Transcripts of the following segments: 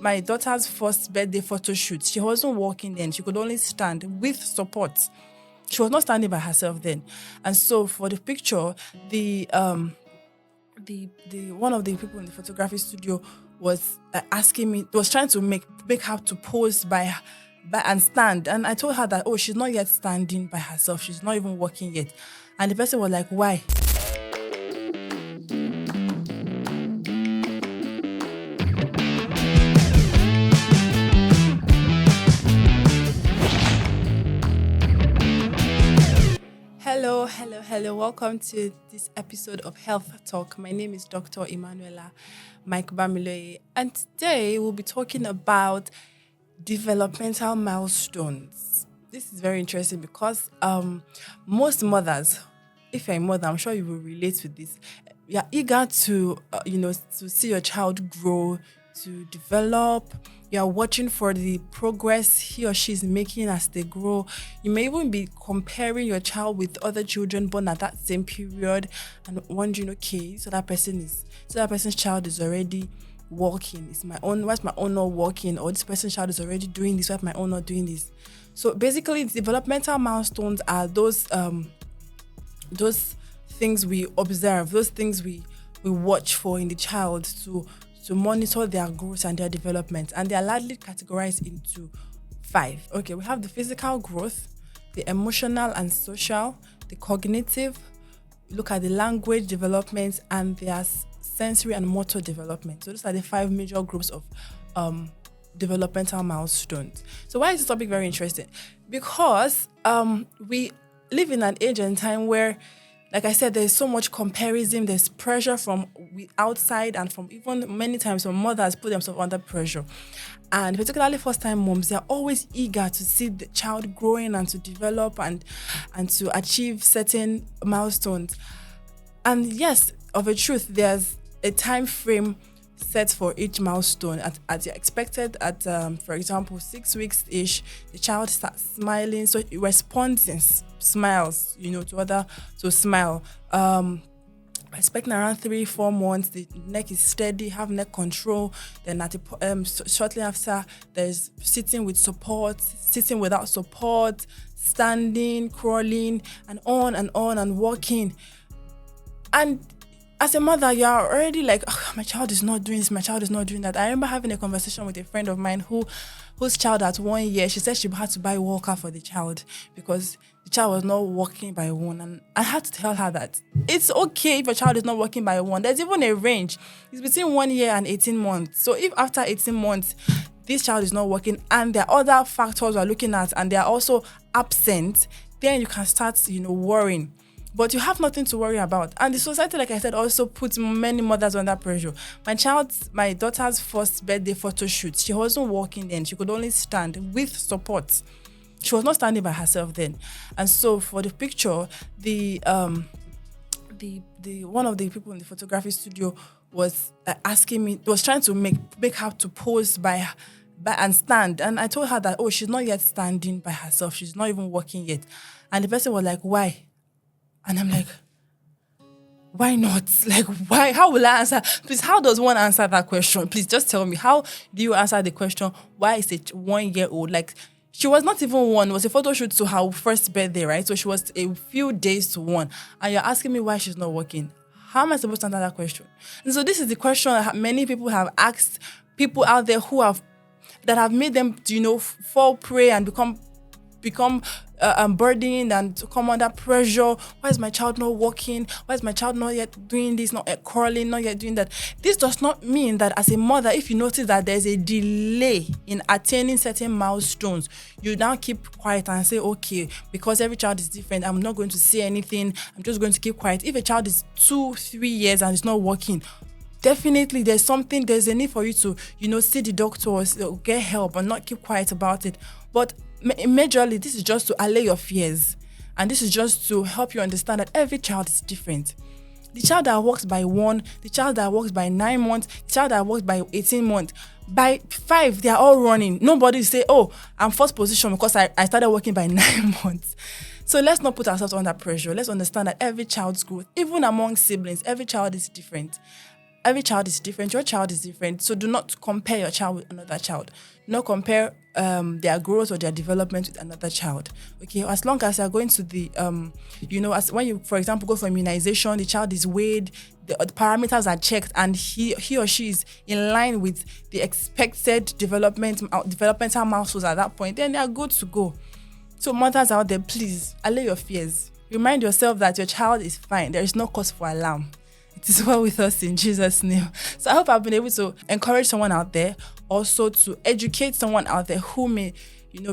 my daughter's first birthday photo shoot. She wasn't walking then. She could only stand with support. She was not standing by herself then. And so for the picture, the one of the people in the photography studio was asking me, was trying to make her to pose by and stand. And I told her that, oh, she's not yet standing by herself. She's not even walking yet. And the person was like, why? Hello. Welcome to this episode of Health Talk. My name is Dr. Emanuela Mike Bamiloye, and today we'll be talking about developmental milestones. This is very interesting because most mothers, if you're a mother, I'm sure you will relate with this. You're eager to to see your child grow, to develop. You're watching for the progress he or she is making as they grow. You may even be comparing your child with other children born at that same period and wondering, okay, so that person's child is already walking. Why's my own not walking? Or this person's child is already doing this, why's my own not doing this? So basically, developmental milestones are those things we observe, those things we watch for in the child to monitor their growth and their development. And they are largely categorized into 5. Okay, we have the physical growth, the emotional and social, the cognitive, look at the language development, and their sensory and motor development. So those are the 5 major groups of developmental milestones. So why is this topic very interesting? Because we live in an age and time where, like I said, there's so much comparison, there's pressure from outside and from even many times when mothers put themselves under pressure. And particularly first-time moms, they're always eager to see the child growing and to develop and to achieve certain milestones. And yes, of a truth, there's a time frame set for each milestone. At you're expected at, for example, 6 weeks-ish, the child starts smiling. So it responds in smiles, to smile. Expecting around 3-4 months, the neck is steady, have neck control. Then shortly after, there's sitting with support, sitting without support, standing, crawling, and on and walking. And as a mother, you're already like, oh, my child is not doing this, my child is not doing that. I remember having a conversation with a friend of mine whose child at 1 year, she said she had to buy a walker for the child because the child was not walking by 1. And I had to tell her that it's okay if a child is not walking by 1. There's even a range. It's between 1 year and 18 months. So if after 18 months, this child is not walking and there are other factors we're looking at and they are also absent, then you can start, worrying. But you have nothing to worry about. And the society, like I said, also puts many mothers under pressure. My daughter's first birthday photo shoot, she wasn't walking then. She could only stand with support. She was not standing by herself then. And so for the picture, the one of the people in the photography studio was asking me, was trying to make her to pose by and stand. And I told her that, oh, she's not yet standing by herself. She's not even walking yet. And the person was like, why? And I'm like, why not? Like, why? How will I answer? Please, how does one answer that question? Please just tell me. How do you answer the question, why is it 1 year old? Like, she was not even 1. It was a photo shoot to her first birthday, right? So she was a few days to 1. And you're asking me why she's not working. How am I supposed to answer that question? And so this is the question that many people have asked people out there that have made them, fall prey and become burdened and to come under pressure. Why is my child not walking? Why is my child not yet doing this, not yet crawling, not yet doing that? This does not mean that as a mother, if you notice that there's a delay in attaining certain milestones, you now keep quiet and say, okay, because every child is different, I'm not going to say anything. I'm just going to keep quiet. If a child is 2-3 years and it's not working, definitely there's a need for you to, see the doctors, get help and not keep quiet about it. But majorly, this is just to allay your fears. And this is just to help you understand that every child is different. The child that walks by 1, the child that walks by 9 months, the child that walks by 18 months, by 5, they are all running. Nobody say, oh, I'm first position because I started walking by 9 months. So let's not put ourselves under pressure. Let's understand that every child's growth, even among siblings, every child is different. Every child is different. Your child is different. So do not compare your child with another child. Do not compare their growth or their development with another child. Okay, as long as you're going to the, as when you, for example, go for immunization, the child is weighed, the parameters are checked, and he or she is in line with the expected developmental milestones at that point, then they are good to go. So mothers out there, please allay your fears. Remind yourself that your child is fine. There is no cause for alarm. It is well with us in Jesus' name. So I hope I've been able to encourage someone out there, also to educate someone out there who may,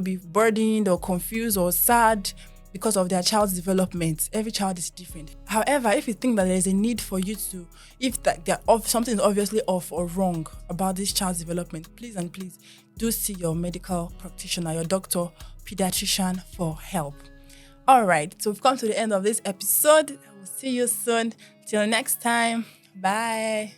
be burdened or confused or sad because of their child's development. Every child is different. However, if you think that there is a need for you to, if that something is obviously off or wrong about this child's development, please and please do see your medical practitioner, your doctor, pediatrician for help. All right, so we've come to the end of this episode. I will see you soon. Till next time. Bye.